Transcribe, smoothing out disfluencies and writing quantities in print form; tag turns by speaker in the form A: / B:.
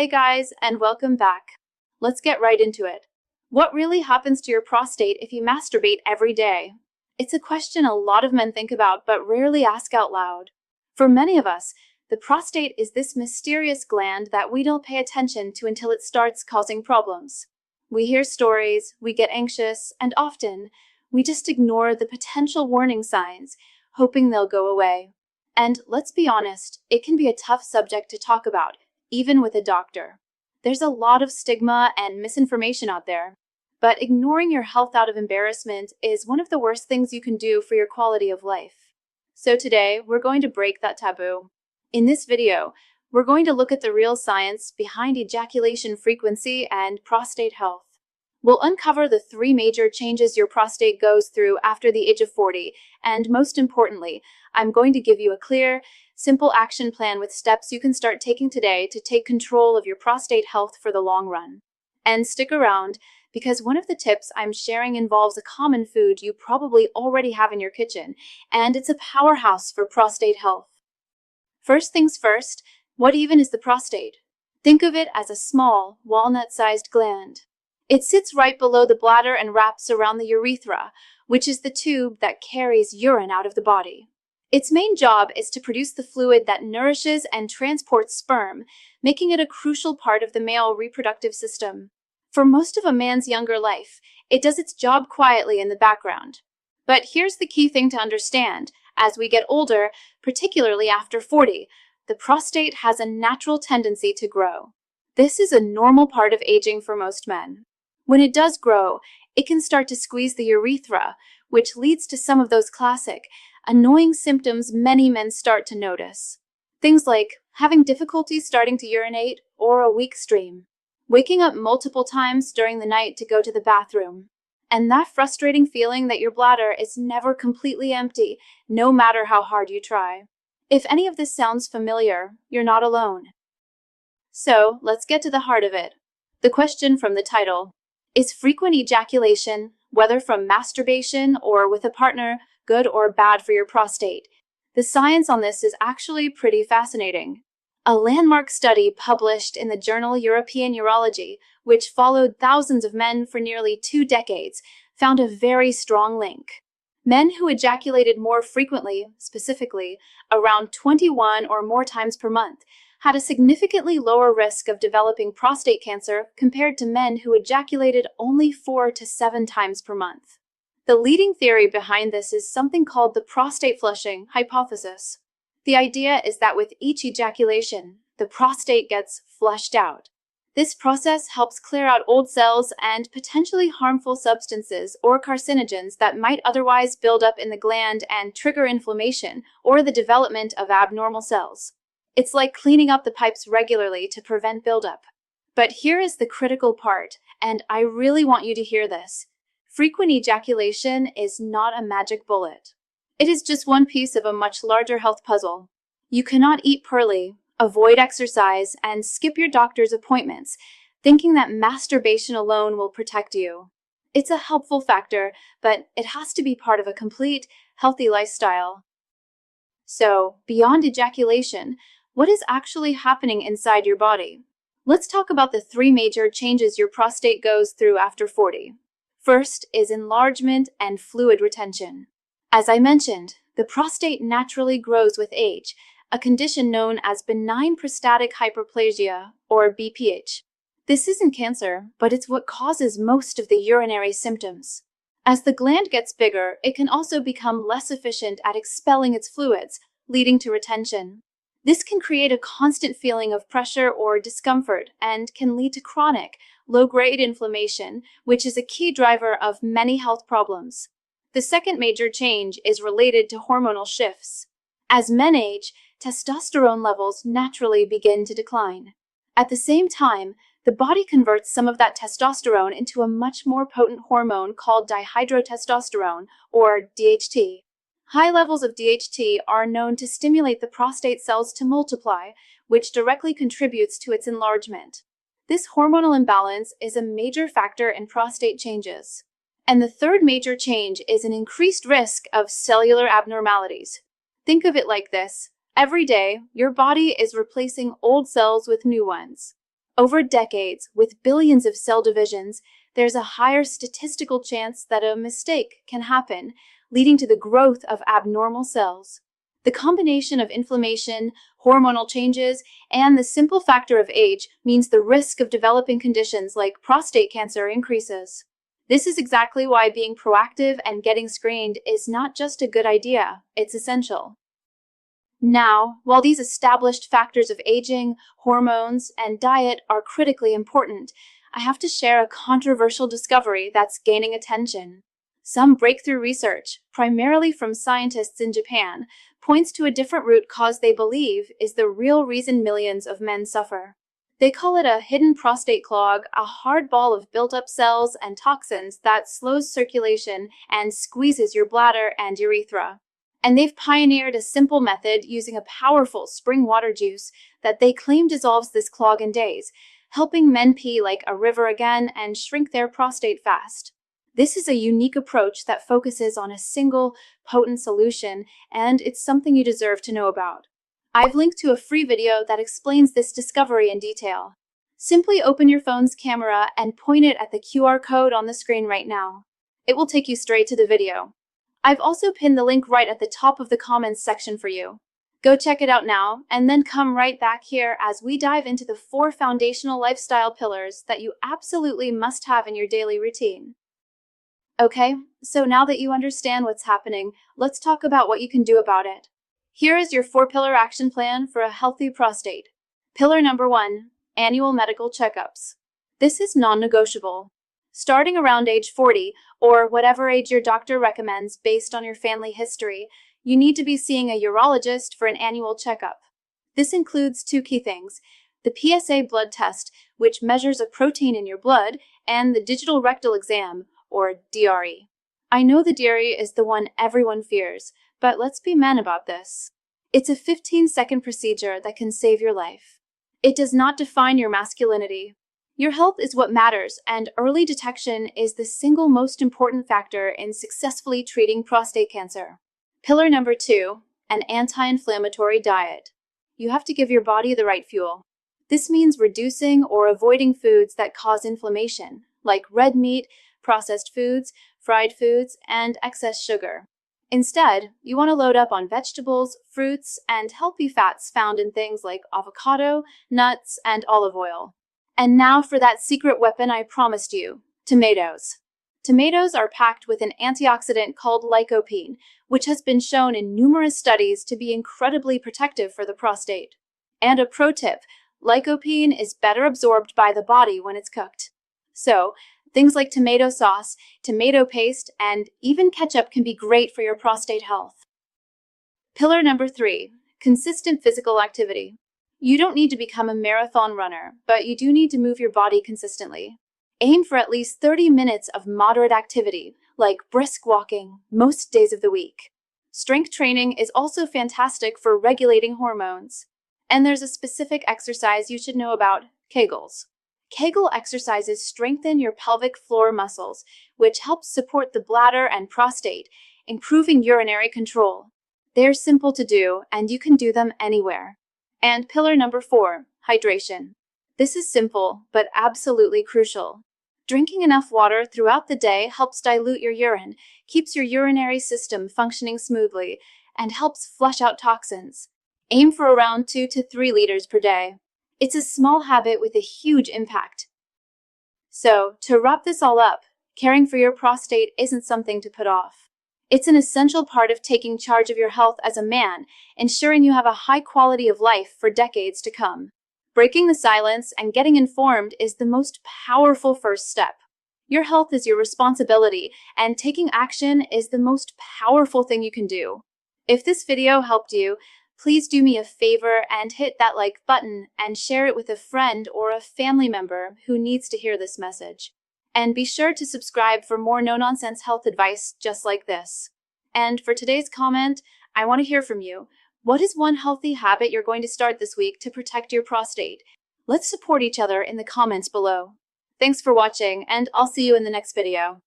A: Hey guys, and welcome back. Let's get right into it. What really happens to your prostate if you masturbate every day? It's a question a lot of men think about but rarely ask out loud. For many of us, the prostate is this mysterious gland that we don't pay attention to until it starts causing problems. We hear stories, we get anxious, and often, we just ignore the potential warning signs, hoping they'll go away. And let's be honest, it can be a tough subject to talk about, even with a doctor. There's a lot of stigma and misinformation out there, but ignoring your health out of embarrassment is one of the worst things you can do for your quality of life. So today, we're going to break that taboo. In this video, we're going to look at the real science behind ejaculation frequency and prostate health. We'll uncover the 3 major changes your prostate goes through after the age of 40, and most importantly, I'm going to give you a clear, simple action plan with steps you can start taking today to take control of your prostate health for the long run. And stick around, because one of the tips I'm sharing involves a common food you probably already have in your kitchen, and it's a powerhouse for prostate health. First things first, what even is the prostate? Think of it as a small, walnut-sized gland. It sits right below the bladder and wraps around the urethra, which is the tube that carries urine out of the body. Its main job is to produce the fluid that nourishes and transports sperm, making it a crucial part of the male reproductive system. For most of a man's younger life, it does its job quietly in the background. But here's the key thing to understand. As we get older, particularly after 40, the prostate has a natural tendency to grow. This is a normal part of aging for most men. When it does grow, it can start to squeeze the urethra, which leads to some of those classic, annoying symptoms many men start to notice. Things like having difficulty starting to urinate or a weak stream, waking up multiple times during the night to go to the bathroom, and that frustrating feeling that your bladder is never completely empty, no matter how hard you try. If any of this sounds familiar, you're not alone. So, let's get to the heart of it. The question from the title: is frequent ejaculation, whether from masturbation or with a partner, good or bad for your prostate? The science on this is actually pretty fascinating. A landmark study published in the journal European Urology, which followed thousands of men for nearly 2 decades, found a very strong link. Men who ejaculated more frequently, specifically around 21 or more times per month, had a significantly lower risk of developing prostate cancer compared to men who ejaculated only 4 to 7 times per month. The leading theory behind this is something called the prostate flushing hypothesis. The idea is that with each ejaculation, the prostate gets flushed out. This process helps clear out old cells and potentially harmful substances or carcinogens that might otherwise build up in the gland and trigger inflammation or the development of abnormal cells. It's like cleaning up the pipes regularly to prevent buildup. But here is the critical part, and I really want you to hear this. Frequent ejaculation is not a magic bullet. It is just one piece of a much larger health puzzle. You cannot eat poorly, avoid exercise, and skip your doctor's appointments, thinking that masturbation alone will protect you. It's a helpful factor, but it has to be part of a complete, healthy lifestyle. So, beyond ejaculation, what is actually happening inside your body? Let's talk about the 3 major changes your prostate goes through after 40. First is enlargement and fluid retention. As I mentioned, the prostate naturally grows with age, a condition known as benign prostatic hyperplasia, or BPH. This isn't cancer, but it's what causes most of the urinary symptoms. As the gland gets bigger, it can also become less efficient at expelling its fluids, leading to retention. This can create a constant feeling of pressure or discomfort and can lead to chronic, low-grade inflammation, which is a key driver of many health problems. The second major change is related to hormonal shifts. As men age, testosterone levels naturally begin to decline. At the same time, the body converts some of that testosterone into a much more potent hormone called dihydrotestosterone, or DHT. High levels of DHT are known to stimulate the prostate cells to multiply, which directly contributes to its enlargement. This hormonal imbalance is a major factor in prostate changes. And the third major change is an increased risk of cellular abnormalities. Think of it like this. Every day, your body is replacing old cells with new ones. Over decades, with billions of cell divisions, there's a higher statistical chance that a mistake can happen, leading to the growth of abnormal cells. The combination of inflammation, hormonal changes, and the simple factor of age means the risk of developing conditions like prostate cancer increases. This is exactly why being proactive and getting screened is not just a good idea, it's essential. Now, while these established factors of aging, hormones, and diet are critically important, I have to share a controversial discovery that's gaining attention. Some breakthrough research, primarily from scientists in Japan, points to a different root cause they believe is the real reason millions of men suffer. They call it a hidden prostate clog, a hard ball of built-up cells and toxins that slows circulation and squeezes your bladder and urethra. And they've pioneered a simple method using a powerful spring water juice that they claim dissolves this clog in days, helping men pee like a river again and shrink their prostate fast. This is a unique approach that focuses on a single, potent solution, and it's something you deserve to know about. I've linked to a free video that explains this discovery in detail. Simply open your phone's camera and point it at the QR code on the screen right now. It will take you straight to the video. I've also pinned the link right at the top of the comments section for you. Go check it out now, and then come right back here as we dive into the 4 foundational lifestyle pillars that you absolutely must have in your daily routine. Okay, so now that you understand what's happening, let's talk about what you can do about it. Here is your 4-pillar action plan for a healthy prostate. Pillar number 1, annual medical checkups. This is non-negotiable. Starting around age 40, or whatever age your doctor recommends based on your family history, you need to be seeing a urologist for an annual checkup. This includes 2 key things: the PSA blood test, which measures a protein in your blood, and the digital rectal exam, or DRE. I know the DRE is the one everyone fears, but let's be men about this. It's a 15-second procedure that can save your life. It does not define your masculinity. Your health is what matters, and early detection is the single most important factor in successfully treating prostate cancer. Pillar number 2, an anti-inflammatory diet. You have to give your body the right fuel. This means reducing or avoiding foods that cause inflammation, like red meat, processed foods, fried foods, and excess sugar. Instead, you want to load up on vegetables, fruits, and healthy fats found in things like avocado, nuts, and olive oil. And now for that secret weapon I promised you, tomatoes. Tomatoes are packed with an antioxidant called lycopene, which has been shown in numerous studies to be incredibly protective for the prostate. And a pro tip, lycopene is better absorbed by the body when it's cooked. So, things like tomato sauce, tomato paste, and even ketchup can be great for your prostate health. Pillar number 3, consistent physical activity. You don't need to become a marathon runner, but you do need to move your body consistently. Aim for at least 30 minutes of moderate activity, like brisk walking, most days of the week. Strength training is also fantastic for regulating hormones. And there's a specific exercise you should know about: Kegels. Kegel exercises strengthen your pelvic floor muscles, which helps support the bladder and prostate, improving urinary control. They're simple to do, and you can do them anywhere. And pillar number 4, hydration. This is simple, but absolutely crucial. Drinking enough water throughout the day helps dilute your urine, keeps your urinary system functioning smoothly, and helps flush out toxins. Aim for around 2 to 3 liters per day. It's a small habit with a huge impact. So, to wrap this all up, caring for your prostate isn't something to put off. It's an essential part of taking charge of your health as a man, ensuring you have a high quality of life for decades to come. Breaking the silence and getting informed is the most powerful first step. Your health is your responsibility, and taking action is the most powerful thing you can do. If this video helped you, please do me a favor and hit that like button and share it with a friend or a family member who needs to hear this message. And be sure to subscribe for more no-nonsense health advice just like this. And for today's comment, I want to hear from you. What is one healthy habit you're going to start this week to protect your prostate? Let's support each other in the comments below. Thanks for watching, and I'll see you in the next video.